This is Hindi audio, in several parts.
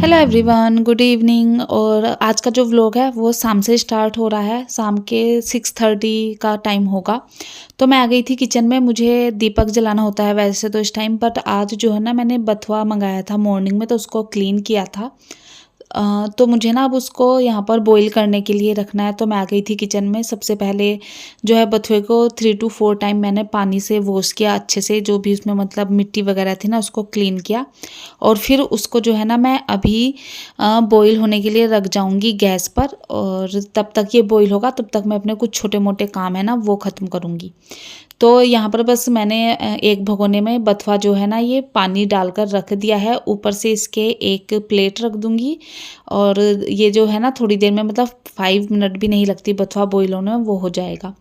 Hello everyone, good evening. और आज का जो व्लॉग है वो शाम से स्टार्ट हो रहा है। शाम के 6:30 का टाइम होगा। तो मैं आ गई थी किचन में। मुझे दीपक जलाना होता है वैसे तो इस टाइम, बट आज जो है ना मैंने बथुआ मंगाया था मॉर्निंग में, तो उसको क्लीन किया था। तो मुझे ना अब उसको यहाँ पर बॉईल करने के लिए रखना है। तो मैं आ गई थी किचन में। सबसे पहले जो है बथुए को 3 to 4 टाइम मैंने पानी से वॉश किया अच्छे से, जो भी उसमें मतलब मिट्टी वगैरह थी ना उसको क्लीन किया। और फिर उसको जो है ना मैं अभी बॉईल होने के लिए रख जाऊंगी गैस पर। और तब तक ये बॉईल होगा तब तक मैं अपने कुछ छोटे मोटे काम है ना वो ख़त्म करूँगी। तो यहाँ पर बस मैंने एक भगोने में बथुआ जो है ना ये पानी डालकर रख दिया है। ऊपर से इसके एक प्लेट रख दूंगी। और ये जो है ना थोड़ी देर में, मतलब 5 मिनट भी नहीं लगती बथुआ बॉईल होने में, वो हो जाएगा।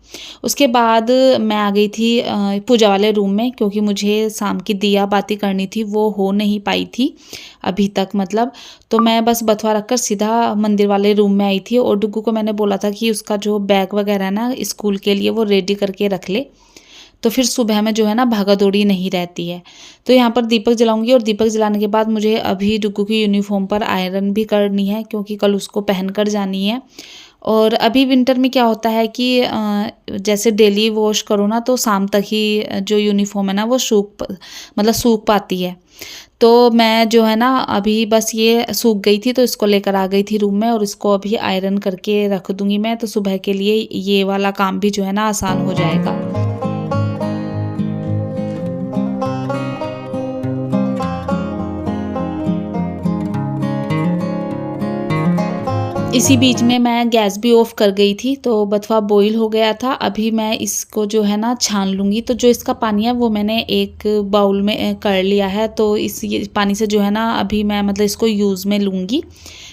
उसके बाद मैं आ गई थी पूजा वाले रूम में, क्योंकि मुझे शाम की दिया बाती करनी थी, वो हो नहीं पाई थी अभी तक मतलब। तो मैं बस बथुआ रखकर सीधा मंदिर वाले रूम में आई थी। और डुग्गू को मैंने बोला था कि उसका जो बैग वगैरह है ना स्कूल के लिए वो रेडी करके रख ले, तो फिर सुबह में जो है ना भागा दौड़ी नहीं रहती है। तो यहाँ पर दीपक जलाऊंगी। और दीपक जलाने के बाद मुझे अभी डुग्गू की यूनिफॉर्म पर आयरन भी करनी है, क्योंकि कल उसको पहन कर जानी है। और अभी विंटर में क्या होता है कि जैसे डेली वॉश करो ना तो शाम तक ही जो यूनिफॉर्म है ना वो सूख पाती है। तो मैं जो है ना अभी बस ये सूख गई थी तो इसको लेकर आ गई थी रूम में, और इसको अभी आयरन करके रख दूंगी मैं। तो सुबह के लिए ये वाला काम भी जो है ना आसान हो जाएगा। इसी बीच में मैं गैस भी ऑफ कर गई थी, तो बथुआ बॉईल हो गया था। अभी मैं इसको जो है ना छान लूँगी। तो जो इसका पानी है वो मैंने एक बाउल में कर लिया है। तो इस ये पानी से जो है ना अभी मैं मतलब इसको यूज़ में लूँगी।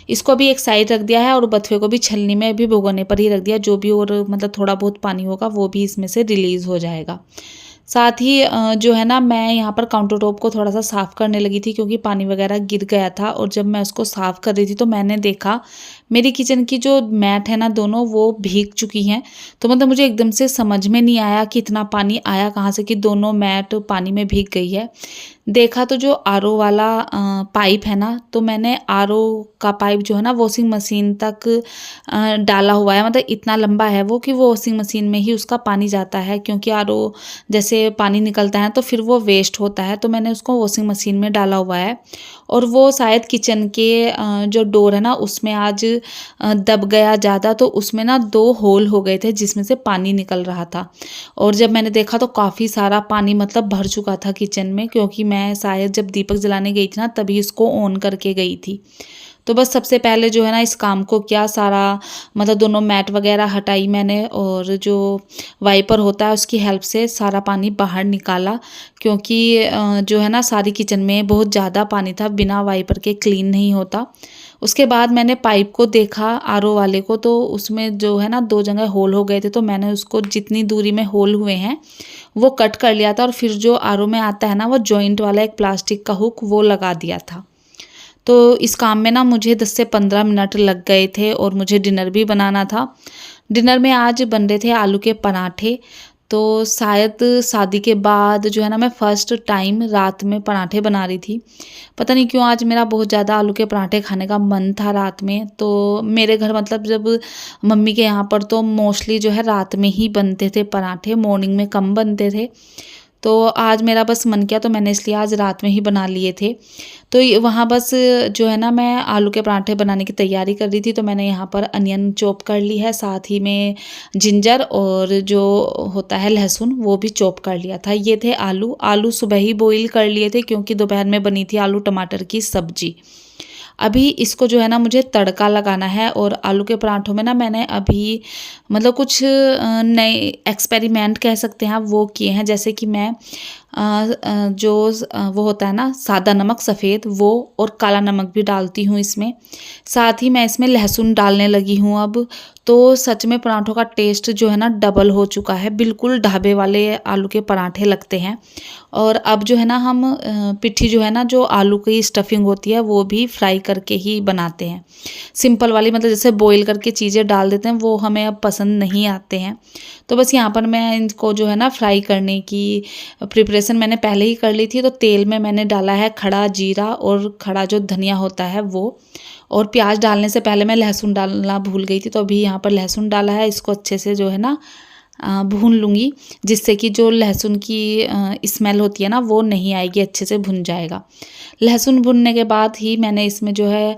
इसको भी एक साइड रख दिया है और बथुए को भी छलनी में भी भिगोने पर ही रख दिया। जो भी और मतलब थोड़ा बहुत पानी होगा वो भी इसमें से रिलीज़ हो जाएगा। साथ ही जो है ना मैं यहाँ पर काउंटर टॉप को थोड़ा सा साफ़ करने लगी थी, क्योंकि पानी वगैरह गिर गया था। और जब मैं उसको साफ़ कर रही थी तो मैंने देखा मेरी किचन की जो मैट है ना दोनों वो भीग चुकी हैं। तो मतलब मुझे एकदम से समझ में नहीं आया कि इतना पानी आया कहाँ से कि दोनों मैट पानी में भीग गई है। देखा तो जो आरओ वाला पाइप है ना, तो मैंने आरओ का पाइप जो है ना वॉशिंग मशीन तक डाला हुआ है। मतलब इतना लंबा है वो कि वो वॉशिंग मशीन में ही उसका पानी जाता है, क्योंकि आरओ जैसे पानी निकलता है तो फिर वो वेस्ट होता है। तो मैंने उसको वॉशिंग मशीन में डाला हुआ है। और वो शायद किचन के जो डोर है ना उसमें आज दब गया ज़्यादा, तो उसमें ना 2 होल हो गए थे जिसमें से पानी निकल रहा था। और जब मैंने देखा तो काफ़ी सारा पानी मतलब भर चुका था किचन में, क्योंकि मैं शायद जब दीपक जलाने गई थी ना तभी इसको ऑन करके गई थी। तो बस सबसे पहले जो है ना इस काम को किया सारा, मतलब दोनों मैट वगैरह हटाई मैंने, और जो वाइपर होता है उसकी हेल्प से सारा पानी बाहर निकाला। क्योंकि जो है ना सारी किचन में बहुत ज़्यादा पानी था, बिना वाइपर के क्लीन नहीं होता। उसके बाद मैंने पाइप को देखा आरओ वाले को, तो उसमें जो है ना 2 जगह होल हो गए थे। तो मैंने उसको जितनी दूरी में होल हुए हैं वो कट कर लिया था। और फिर जो आरओ में आता है ना वो जॉइंट वाला एक प्लास्टिक का हुक वो लगा दिया था। तो इस काम में ना मुझे 10 से 15 मिनट लग गए थे। और मुझे डिनर भी बनाना था। डिनर में आज बन रहे थे आलू के पराठे। तो शायद शादी के बाद जो है ना मैं फ़र्स्ट टाइम रात में पराठे बना रही थी। पता नहीं क्यों आज मेरा बहुत ज़्यादा आलू के पराठे खाने का मन था रात में। तो मेरे घर मतलब जब मम्मी के यहाँ पर तो मोस्टली जो है रात में ही बनते थे पराठे, मॉर्निंग में कम बनते थे। तो आज मेरा बस मन किया तो मैंने इसलिए आज रात में ही बना लिए थे। तो वहाँ बस जो है ना मैं आलू के पराठे बनाने की तैयारी कर रही थी। तो मैंने यहाँ पर अनियन चॉप कर ली है, साथ ही में जिंजर और जो होता है लहसुन वो भी चॉप कर लिया था। ये थे आलू। आलू सुबह ही बॉईल कर लिए थे, क्योंकि दोपहर में बनी थी आलू टमाटर की सब्जी। अभी इसको जो है ना मुझे तड़का लगाना है। और आलू के पराठों में ना मैंने अभी मतलब कुछ नए एक्सपेरिमेंट कह सकते हैं वो किए हैं। जैसे कि मैं वो होता है ना सादा नमक सफ़ेद, वो और काला नमक भी डालती हूँ इसमें। साथ ही मैं इसमें लहसुन डालने लगी हूँ अब। तो सच में पराठों का टेस्ट जो है ना डबल हो चुका है, बिल्कुल ढाबे वाले आलू के पराठे लगते हैं। और अब जो है ना हम पिट्ठी जो है ना जो आलू की स्टफिंग होती है वो भी फ्राई करके ही बनाते हैं। सिंपल वाली मतलब जैसे बॉईल करके चीज़ें डाल देते हैं वो हमें अब पसंद नहीं आते हैं। तो बस यहाँ पर मैं इनको जो है ना फ्राई करने की प्रिपरेशन प्रिपरेशन मैंने पहले ही कर ली थी। तो तेल में मैंने डाला है खड़ा जीरा और खड़ा जो धनिया होता है वो, और प्याज डालने से पहले मैं लहसुन डालना भूल गई थी, तो अभी यहाँ पर लहसुन डाला है। इसको अच्छे से जो है ना भून लूँगी, जिससे कि जो लहसुन की स्मेल होती है ना वो नहीं आएगी, अच्छे से भुन जाएगा। लहसुन भुनने के बाद ही मैंने इसमें जो है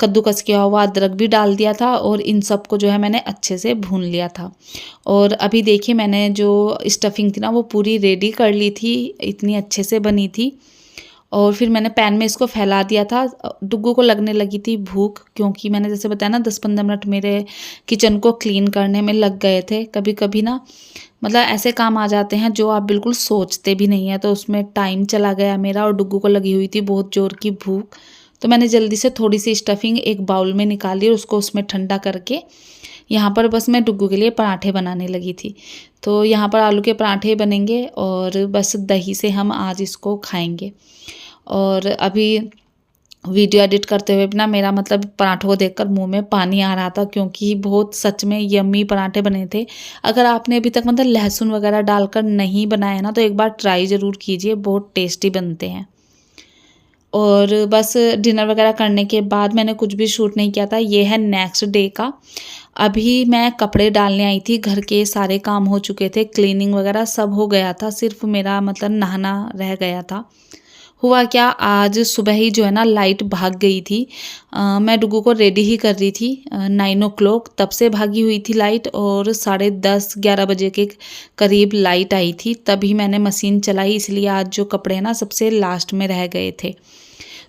कद्दूकस किया हुआ अदरक भी डाल दिया था, और इन सब को जो है मैंने अच्छे से भून लिया था। और अभी देखिए मैंने जो स्टफिंग थी ना वो पूरी रेडी कर ली थी, इतनी अच्छे से बनी थी। और फिर मैंने पैन में इसको फैला दिया था। डुग्गू को लगने लगी थी भूख, क्योंकि मैंने जैसे बताया ना 10-15 मिनट मेरे किचन को क्लीन करने में लग गए थे। कभी कभी ना मतलब ऐसे काम आ जाते हैं जो आप बिल्कुल सोचते भी नहीं है, तो उसमें टाइम चला गया मेरा, और डुग्गू को लगी हुई थी बहुत ज़ोर की भूख। तो मैंने जल्दी से थोड़ी सी स्टफिंग एक बाउल में निकाली और उसको उसमें ठंडा करके यहाँ पर बस मैं डुग्गू के लिए पराठे बनाने लगी थी। तो यहाँ पर आलू के पराठे बनेंगे और बस दही से हम आज इसको खाएंगे। और अभी वीडियो एडिट करते हुए भी ना मेरा मतलब पराठों को देखकर मुंह में पानी आ रहा था, क्योंकि बहुत सच में यम्मी पराठे बने थे। अगर आपने अभी तक मतलब लहसुन वगैरह डालकर नहीं बनाया ना तो एक बार ट्राई ज़रूर कीजिए, बहुत टेस्टी बनते हैं। और बस डिनर वगैरह करने के बाद मैंने कुछ भी शूट नहीं किया था। ये है नेक्स्ट डे का। अभी मैं कपड़े डालने आई थी, घर के सारे काम हो चुके थे, क्लीनिंग वगैरह सब हो गया था, सिर्फ मेरा मतलब नहाना रह गया था। हुआ क्या, आज सुबह ही जो है ना लाइट भाग गई थी। मैं डुग्गू को रेडी ही कर रही थी 9 o'clock, तब से भागी हुई थी लाइट, और 10:30-11 बजे के करीब लाइट आई थी, तभी मैंने मशीन चलाई। इसलिए आज जो कपड़े हैं ना सबसे लास्ट में रह गए थे।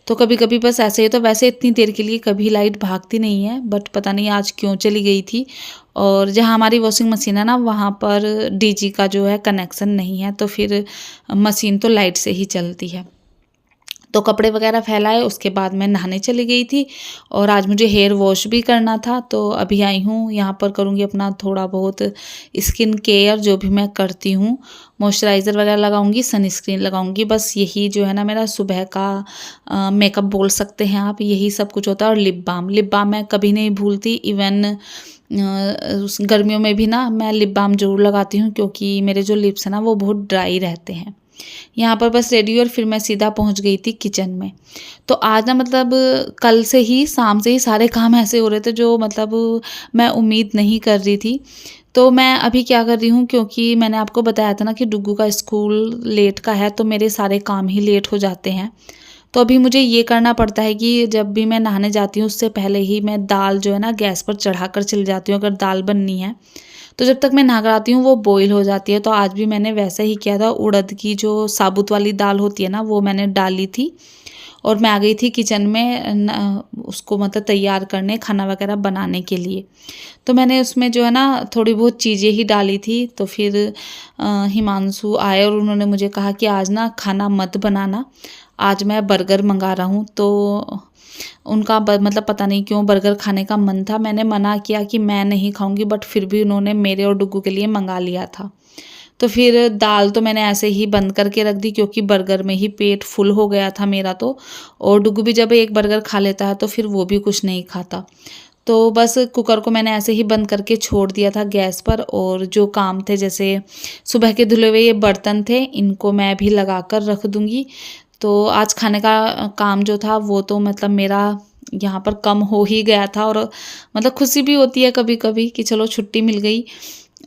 तो कभी कभी बस ऐसे ही, तो वैसे इतनी देर के लिए कभी लाइट भागती नहीं है, बट पता नहीं आज क्यों चली गई थी। और जहाँ हमारी वॉशिंग मशीन है ना वहाँ पर डीजी का जो है कनेक्शन नहीं है, तो फिर मशीन तो लाइट से ही चलती है। तो कपड़े वगैरह फैलाए, उसके बाद मैं नहाने चली गई थी, और आज मुझे हेयर वॉश भी करना था। तो अभी आई हूँ यहाँ पर, करूँगी अपना थोड़ा बहुत स्किन केयर जो भी मैं करती हूँ। मॉइस्चराइज़र वगैरह लगाऊंगी, सनस्क्रीन लगाऊंगी, बस यही जो है ना मेरा सुबह का मेकअप बोल सकते हैं आप, यही सब कुछ होता है। और लिप बाम मैं कभी नहीं भूलती, इवन गर्मियों में भी ना मैं लिप बाम ज़रूर लगाती हूँ, क्योंकि मेरे जो लिप्स हैं ना वो बहुत ड्राई रहते हैं। यहाँ पर बस रेडी, और फिर मैं सीधा पहुँच गई थी किचन में। तो आज ना मतलब कल से ही शाम से ही सारे काम ऐसे हो रहे थे जो मतलब मैं उम्मीद नहीं कर रही थी। तो मैं अभी क्या कर रही हूँ, क्योंकि मैंने आपको बताया था ना कि डुग्गू का स्कूल लेट का है, तो मेरे सारे काम ही लेट हो जाते हैं। तो अभी मुझे ये करना पड़ता है कि जब भी मैं नहाने जाती हूँ उससे पहले ही मैं दाल जो है ना गैस पर चढ़ा कर चली जाती हूँ, अगर दाल बननी है। तो जब तक मैं नहा कर आती हूँ वो बॉईल हो जाती है। तो आज भी मैंने वैसा ही किया था, उड़द की जो साबुत वाली दाल होती है ना वो मैंने डाली थी, और मैं आ गई थी किचन में उसको मतलब तैयार करने, खाना वगैरह बनाने के लिए। तो मैंने उसमें जो है ना थोड़ी बहुत चीज़ें ही डाली थी। तो फिर हिमांशु आए और उन्होंने मुझे कहा कि आज ना खाना मत बनाना, आज मैं बर्गर मंगा रहा हूँ। तो उनका मतलब पता नहीं क्यों बर्गर खाने का मन था। मैंने मना किया कि मैं नहीं खाऊंगी, बट फिर भी उन्होंने मेरे और डुग्गू के लिए मंगा लिया था। तो फिर दाल तो मैंने ऐसे ही बंद करके रख दी, क्योंकि बर्गर में ही पेट फुल हो गया था मेरा तो। और डुग्गू भी जब एक बर्गर खा लेता है तो फिर वो भी कुछ नहीं खाता। तो बस कुकर को मैंने ऐसे ही बंद करके छोड़ दिया था गैस पर। और जो काम थे, जैसे सुबह के धुले हुए ये बर्तन थे, इनको मैं भी लगा कर रख दूँगी। तो आज खाने का काम जो था वो तो मतलब मेरा यहाँ पर कम हो ही गया था, और मतलब खुशी भी होती है कभी कभी कि चलो छुट्टी मिल गई।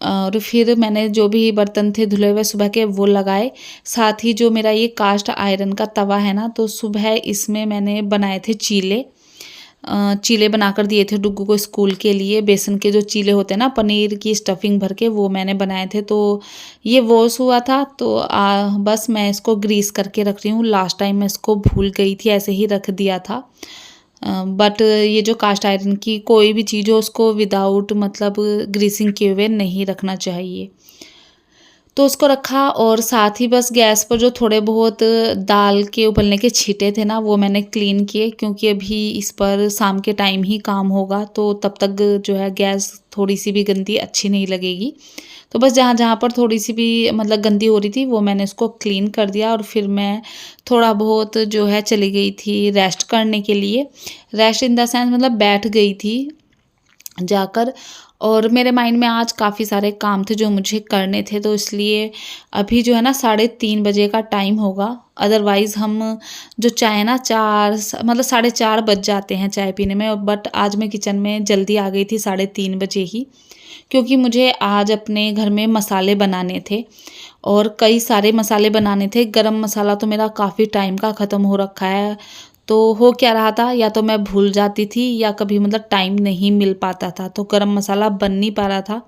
और फिर मैंने जो भी बर्तन थे धुले हुए सुबह के वो लगाए, साथ ही जो मेरा ये कास्ट आयरन का तवा है ना, तो सुबह इसमें मैंने बनाए थे चीले बनाकर दिए थे डुग्गू को स्कूल के लिए। बेसन के जो चीले होते हैं ना पनीर की स्टफिंग भर के, वो मैंने बनाए थे। तो ये वॉश हुआ था, तो बस मैं इसको ग्रीस करके रख रही हूँ। लास्ट टाइम मैं इसको भूल गई थी, ऐसे ही रख दिया था। बट ये जो कास्ट आयरन की कोई भी चीज़ हो उसको विदाउट मतलब ग्रीसिंग किए हुए नहीं रखना चाहिए। तो उसको रखा, और साथ ही बस गैस पर जो थोड़े बहुत दाल के उबलने के छींटे थे ना वो मैंने क्लीन किए, क्योंकि अभी इस पर शाम के टाइम ही काम होगा, तो तब तक जो है गैस थोड़ी सी भी गंदी अच्छी नहीं लगेगी। तो बस जहाँ जहाँ पर थोड़ी सी भी मतलब गंदी हो रही थी वो मैंने उसको क्लीन कर दिया। और फिर मैं थोड़ा बहुत जो है चली गई थी रेस्ट करने के लिए। रेस्ट इन द सेंस मतलब बैठ गई थी जाकर। और मेरे माइंड में आज काफ़ी सारे काम थे जो मुझे करने थे, तो इसलिए अभी जो है ना 3:30 बजे का टाइम होगा। अदरवाइज़ हम जो चाय ना 4 मतलब 4:30 बज जाते हैं चाय पीने में, बट आज मैं किचन में जल्दी आ गई थी 3:30 बजे ही, क्योंकि मुझे आज अपने घर में मसाले बनाने थे और कई सारे मसाले बनाने थे। गरम मसाला तो मेरा काफ़ी टाइम का ख़त्म हो रखा है, तो हो क्या रहा था, या तो मैं भूल जाती थी या कभी मतलब टाइम नहीं मिल पाता था, तो गरम मसाला बन नहीं पा रहा था।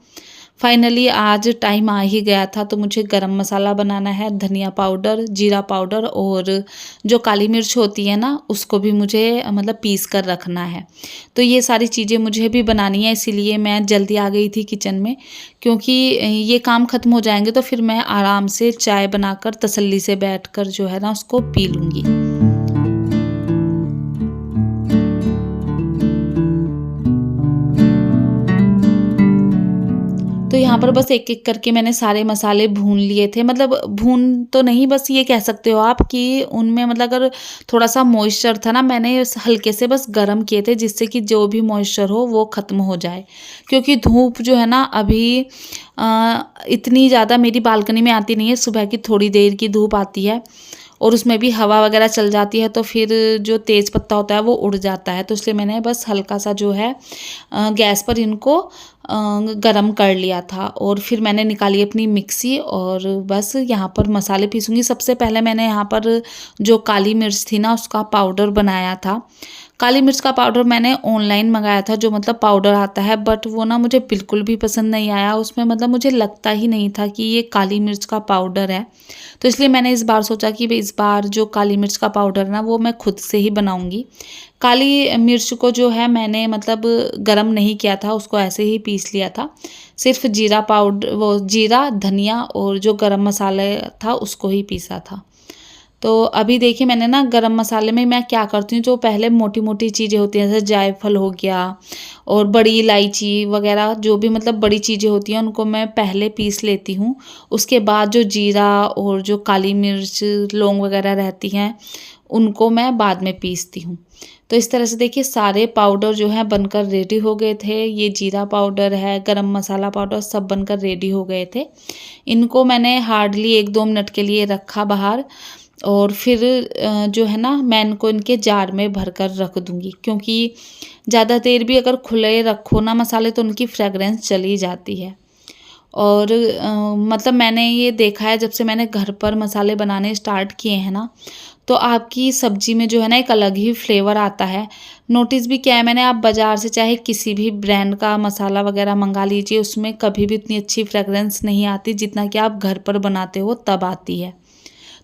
फाइनली आज टाइम आ ही गया था, तो मुझे गरम मसाला बनाना है, धनिया पाउडर, जीरा पाउडर और जो काली मिर्च होती है ना, उसको भी मुझे मतलब पीस कर रखना है। तो ये सारी चीज़ें मुझे भी बनानी है, इसीलिए मैं जल्दी आ गई थी किचन में, क्योंकि ये काम ख़त्म हो जाएंगे तो फिर मैं आराम से चाय बनाकर तसल्ली से बैठकर जो है ना उसको पी लूँगी। तो यहाँ पर बस एक-एक करके मैंने सारे मसाले भून लिए थे, मतलब भून तो नहीं, बस ये कह सकते हो आप कि उनमें मतलब अगर थोड़ा-सा मॉइस्चर था ना, मैंने हल्के से बस गरम किए थे, जिससे कि जो भी मॉइस्चर हो वो ख़त्म हो जाए। क्योंकि धूप जो है ना अभी इतनी ज़्यादा मेरी बालकनी में आती नहीं है, सुबह की थोड़ी देर की धूप आती है और उसमें भी हवा वगैरह चल जाती है, तो फिर जो तेज़ पत्ता होता है वो उड़ जाता है, तो इसलिए मैंने बस हल्का सा जो है गैस पर इनको गरम कर लिया था और फिर मैंने निकाली अपनी मिक्सी और बस यहाँ पर मसाले पीसूँगी। सबसे पहले मैंने यहाँ पर जो काली मिर्च थी ना उसका पाउडर बनाया था। काली मिर्च का पाउडर मैंने ऑनलाइन मंगाया था, जो मतलब पाउडर आता है, बट वो ना मुझे बिल्कुल भी पसंद नहीं आया। उसमें मतलब मुझे लगता ही नहीं था कि ये काली मिर्च का पाउडर है, तो इसलिए मैंने इस बार सोचा कि इस बार जो काली मिर्च का पाउडर है ना वो मैं खुद से ही बनाऊँगी। काली मिर्च को जो है मैंने मतलब गरम नहीं किया था, उसको ऐसे ही पीस लिया था। सिर्फ़ जीरा पाउडर, वो जीरा, धनिया और जो गरम मसाला था उसको ही पीसा था। तो अभी देखिए मैंने ना गरम मसाले में मैं क्या करती हूँ, जो पहले मोटी-मोटी चीज़ें होती हैं जैसे जायफल हो गया और बड़ी इलायची वग़ैरह, जो भी मतलब बड़ी चीज़ें होती हैं उनको मैं पहले पीस लेती हूँ। उसके बाद जो जीरा और जो काली मिर्च, लौंग वग़ैरह रहती हैं, उनको मैं बाद में पीसती हूँ। तो इस तरह से देखिए सारे पाउडर जो हैं बनकर रेडी हो गए थे। ये जीरा पाउडर है, गरम मसाला पाउडर, सब बनकर रेडी हो गए थे। इनको मैंने हार्डली 1-2 मिनट के लिए रखा बाहर और फिर जो है ना मैं इनको इनके जार में भरकर रख दूँगी, क्योंकि ज़्यादा देर भी अगर खुले रखो ना मसाले तो उनकी फ्रेगरेंस चली जाती है। और मतलब मैंने ये देखा है, जब से मैंने घर पर मसाले बनाने स्टार्ट किए हैं ना, तो आपकी सब्ज़ी में जो है ना एक अलग ही फ्लेवर आता है। नोटिस भी किया है मैंने, आप बाज़ार से चाहे किसी भी ब्रांड का मसाला वग़ैरह मँगा लीजिए, उसमें कभी भी उतनी अच्छी फ्रेगरेंस नहीं आती जितना कि आप घर पर बनाते हो तब आती है।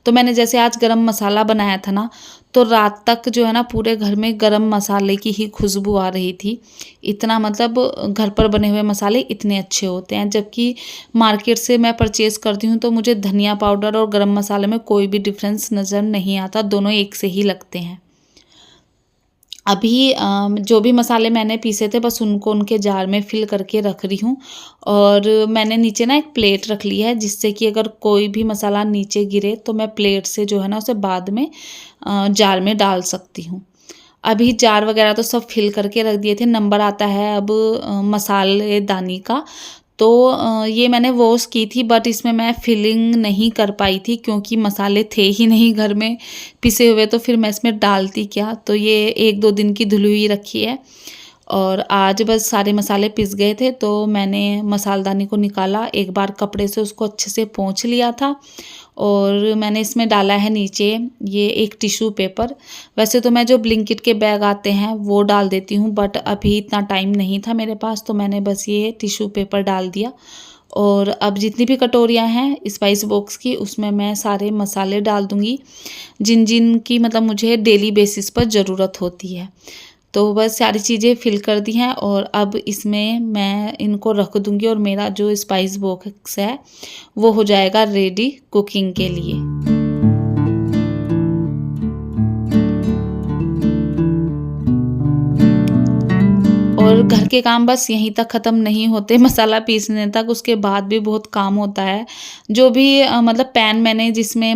तो मैंने जैसे आज गरम मसाला बनाया था ना, तो रात तक जो है ना पूरे घर में गरम मसाले की ही खुशबू आ रही थी। इतना मतलब घर पर बने हुए मसाले इतने अच्छे होते हैं, जबकि मार्केट से मैं परचेज़ करती हूँ तो मुझे धनिया पाउडर और गरम मसाले में कोई भी डिफ़रेंस नज़र नहीं आता, दोनों एक से ही लगते हैं। अभी जो भी मसाले मैंने पीसे थे बस उनको उनके जार में फ़िल करके रख रही हूँ और मैंने नीचे ना एक प्लेट रख ली है, जिससे कि अगर कोई भी मसाला नीचे गिरे तो मैं प्लेट से जो है ना उसे बाद में जार में डाल सकती हूँ। अभी जार वगैरह तो सब फ़िल करके रख दिए थे, नंबर आता है अब मसालेदानी का, तो ये मैंने वॉश की थी, बट इसमें मैं फिलिंग नहीं कर पाई थी क्योंकि मसाले थे ही नहीं घर में पिसे हुए, तो फिर मैं इसमें डालती क्या, तो ये 1-2 दिन की धुली हुई रखी है। और आज बस सारे मसाले पिस गए थे तो मैंने मसालदानी को निकाला, एक बार कपड़े से उसको अच्छे से पोंछ लिया था और मैंने इसमें डाला है नीचे ये एक टिश्यू पेपर। वैसे तो मैं जो ब्लिंकिट के बैग आते हैं वो डाल देती हूँ, बट अभी इतना टाइम नहीं था मेरे पास, तो मैंने बस ये टिश्यू पेपर डाल दिया। और अब जितनी भी कटोरियाँ हैं स्पाइस बॉक्स की, उसमें मैं सारे मसाले डाल दूँगी जिन जिन की मतलब मुझे डेली बेसिस पर ज़रूरत होती है। तो बस सारी चीज़ें फिल कर दी हैं और अब इसमें मैं इनको रख दूँगी और मेरा जो स्पाइस बॉक्स है वो हो जाएगा रेडी कुकिंग के लिए। और घर के काम बस यहीं तक ख़त्म नहीं होते, मसाला पीसने तक, उसके बाद भी बहुत काम होता है। जो भी मतलब पैन मैंने जिसमें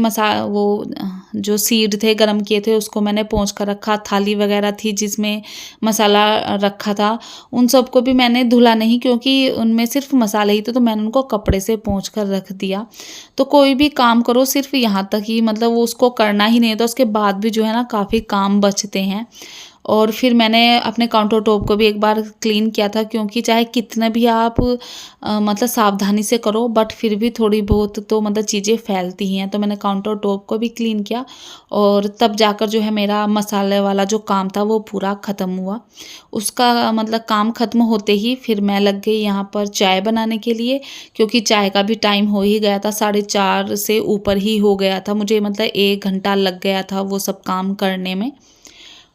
जो सीड थे गरम किए थे उसको मैंने पोंछ कर रखा। थाली वगैरह थी जिसमें मसाला रखा था, उन सबको भी मैंने धुला नहीं क्योंकि उनमें सिर्फ मसाले ही थे, तो मैंने उनको कपड़े से पोंछ कर रख दिया। तो कोई भी काम करो सिर्फ यहाँ तक ही, मतलब वो उसको करना ही नहीं था, उसके बाद भी जो है ना काफ़ी काम बचते हैं। और फिर मैंने अपने काउंटर टॉप को भी एक बार क्लीन किया था, क्योंकि चाहे कितना भी आप मतलब सावधानी से करो बट फिर भी थोड़ी बहुत तो मतलब चीज़ें फैलती ही हैं। तो मैंने काउंटर टॉप को भी क्लीन किया और तब जाकर जो है मेरा मसाले वाला जो काम था वो पूरा ख़त्म हुआ। उसका मतलब काम ख़त्म होते ही फिर मैं लग गई यहाँ पर चाय बनाने के लिए, क्योंकि चाय का भी टाइम हो ही गया था, 4:30 से ऊपर ही हो गया था। मुझे मतलब 1 घंटा लग गया था वो सब काम करने में।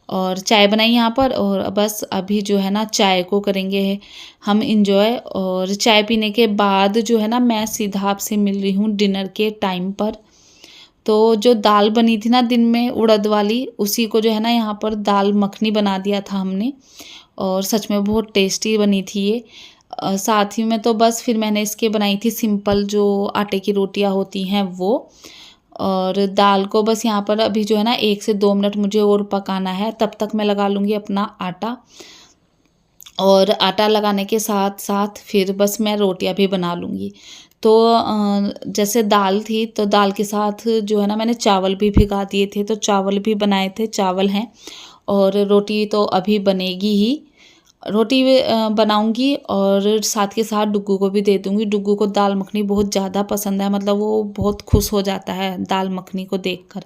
और चाय बनाई यहाँ पर, और बस अभी जो है ना चाय को करेंगे हम इंजॉय। और चाय पीने के बाद जो है ना मैं सीधा आपसे मिल रही हूँ डिनर के टाइम पर। तो जो दाल बनी थी ना दिन में उड़द वाली, उसी को जो है ना यहाँ पर दाल मखनी बना दिया था हमने, और सच में बहुत टेस्टी बनी थी ये। साथ ही में तो बस फिर मैंने इसके बनाई थी सिंपल जो आटे की रोटियां होती हैं वो। और दाल को बस यहाँ पर अभी जो है ना 1 से 2 मिनट मुझे और पकाना है, तब तक मैं लगा लूँगी अपना आटा। और आटा लगाने के साथ साथ फिर बस मैं रोटियां भी बना लूँगी। तो जैसे दाल थी तो दाल के साथ जो है ना मैंने चावल भी भिगा दिए थे, तो चावल भी बनाए थे, चावल हैं। और रोटी तो अभी बनेगी ही, रोटी बनाऊंगी और साथ के साथ डुग्गू को भी दे दूंगी। डुग्गू को दाल मखनी बहुत ज़्यादा पसंद है, मतलब वो बहुत खुश हो जाता है दाल मखनी को देखकर।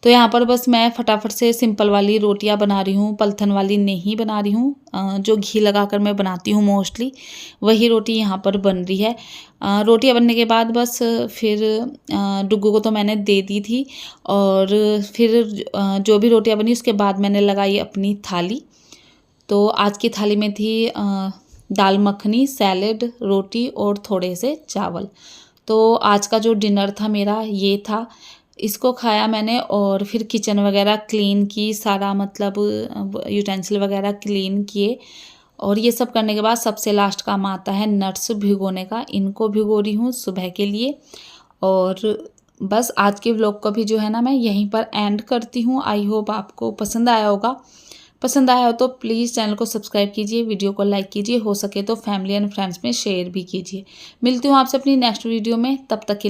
तो यहाँ पर बस मैं फटाफट से सिंपल वाली रोटियां बना रही हूँ, पलथन वाली नहीं बना रही हूँ। जो घी लगाकर मैं बनाती हूँ मोस्टली वही रोटी यहाँ पर बन रही है। रोटियां बनने के बाद बस फिर डुग्गू को तो मैंने दे दी थी, और फिर जो भी रोटियां बनी उसके बाद मैंने लगाई अपनी थाली। तो आज की थाली में थी दाल मखनी, सैलेड, रोटी और थोड़े से चावल। तो आज का जो डिनर था मेरा ये था। इसको खाया मैंने और फिर किचन वगैरह क्लीन की, सारा मतलब यूटेंसिल वगैरह क्लीन किए। और ये सब करने के बाद सबसे लास्ट काम आता है नट्स भिगोने का। इनको भिगो रही हूँ सुबह के लिए। और बस आज के व्लॉग को भी जो है ना मैं यहीं पर एंड करती हूँ। आई होप आपको पसंद आया होगा। पसंद आया हो तो प्लीज़ चैनल को सब्सक्राइब कीजिए, वीडियो को लाइक कीजिए, हो सके तो फैमिली एंड फ्रेंड्स में शेयर भी कीजिए। मिलती हूँ आपसे अपनी नेक्स्ट वीडियो में, तब तक के लिए